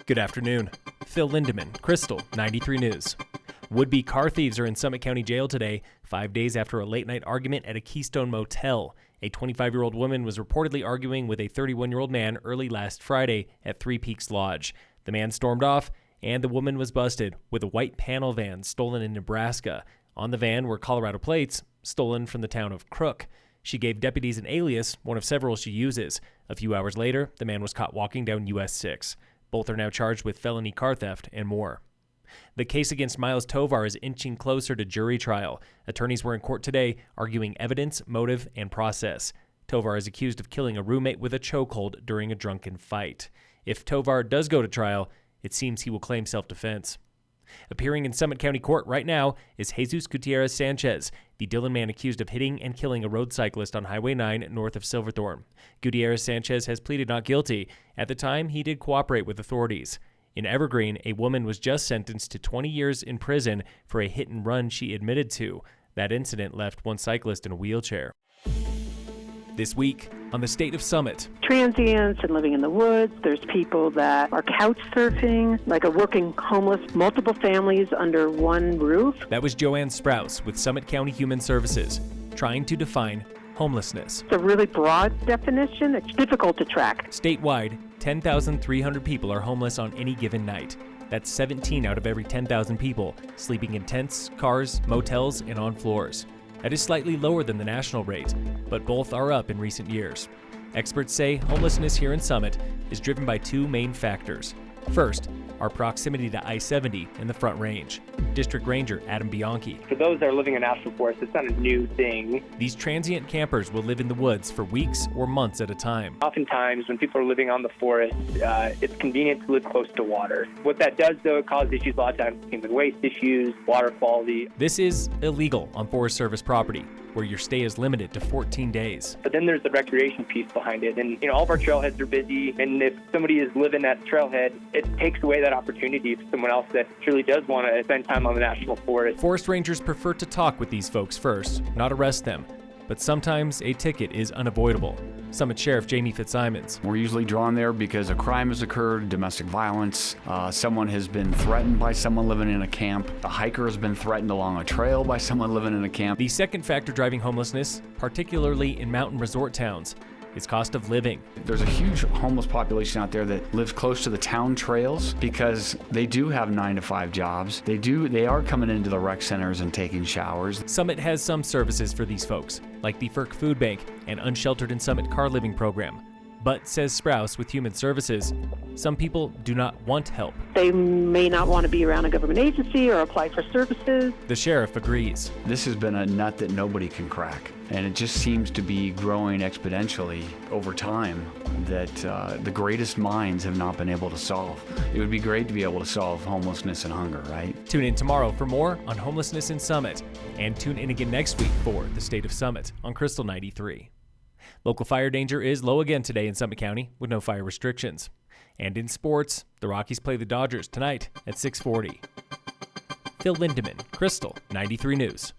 Good afternoon. Phil Lindemann, Krystal, 93 News. Would-be car thieves are in Summit County Jail today, 5 days after a late-night argument at a Keystone motel. A 25-year-old woman was reportedly arguing with a 31-year-old man early last Friday at Three Peaks Lodge. The man stormed off, and the woman was busted with a white panel van stolen in Nebraska. On the van were Colorado plates, stolen from the town of Crook. She gave deputies an alias, one of several she uses. A few hours later, the man was caught walking down US 6. Both are now charged with felony car theft and more. The case against Miles Tovar is inching closer to jury trial. Attorneys were in court today arguing evidence, motive, and process. Tovar is accused of killing a roommate with a chokehold during a drunken fight. If Tovar does go to trial, it seems he will claim self-defense. Appearing in Summit County Court right now is Jesus Gutierrez Sanchez, the Dillon man accused of hitting and killing a road cyclist on Highway 9 north of Silverthorne. Gutierrez Sanchez has pleaded not guilty. At the time, he did cooperate with authorities. In Evergreen, a woman was just sentenced to 20 years in prison for a hit and run she admitted to. That incident left one cyclist in a wheelchair. This week on the State of Summit. Transients and living in the woods. There's people that are couch surfing, like a working homeless, multiple families under one roof. That was Joanne Sprouse with Summit County Human Services, trying to define homelessness. It's a really broad definition. It's difficult to track. Statewide, 10,300 people are homeless on any given night. That's 17 out of every 10,000 people sleeping in tents, cars, motels, and on floors. That is slightly lower than the national rate, but both are up in recent years. Experts say homelessness here in Summit is driven by two main factors. First, our proximity to I-70 in the Front Range. District Ranger Adam Bianchi. For those that are living in national forest, it's not a new thing. These transient campers will live in the woods for weeks or months at a time. Oftentimes, when people are living on the forest, it's convenient to live close to water. What that does, though, it causes issues a lot of times, human waste issues, water quality. This is illegal on Forest Service property, where your stay is limited to 14 days. But then there's the recreation piece behind it. And, all of our trailheads are busy. And if somebody is living at the trailhead, it takes away that opportunity for someone else that truly does want to spend time on the national forest. Forest rangers prefer to talk with these folks first, not arrest them. But sometimes a ticket is unavoidable. Summit Sheriff Jamie Fitzsimons. We're usually drawn there because a crime has occurred, domestic violence, someone has been threatened by someone living in a camp, a hiker has been threatened along a trail by someone living in a camp. The second factor driving homelessness, particularly in mountain resort towns, is cost of living. There's a huge homeless population out there that lives close to the town trails because they do have 9-to-5 jobs. They are coming into the rec centers and taking showers. Summit has some services for these folks, like the FERC Food Bank and Unsheltered in Summit Car Living Program. But, says Sprouse with Human Services, some people do not want help. They may not want to be around a government agency or apply for services. The sheriff agrees. This has been a nut that nobody can crack, and it just seems to be growing exponentially over time that the greatest minds have not been able to solve. It would be great to be able to solve homelessness and hunger, right? Tune in tomorrow for more on homelessness in Summit, and tune in again next week for the State of Summit on Krystal 93. Local fire danger is low again today in Summit County with no fire restrictions. And in sports, the Rockies play the Dodgers tonight at 6:40. Phil Lindemann, Krystal 93 News.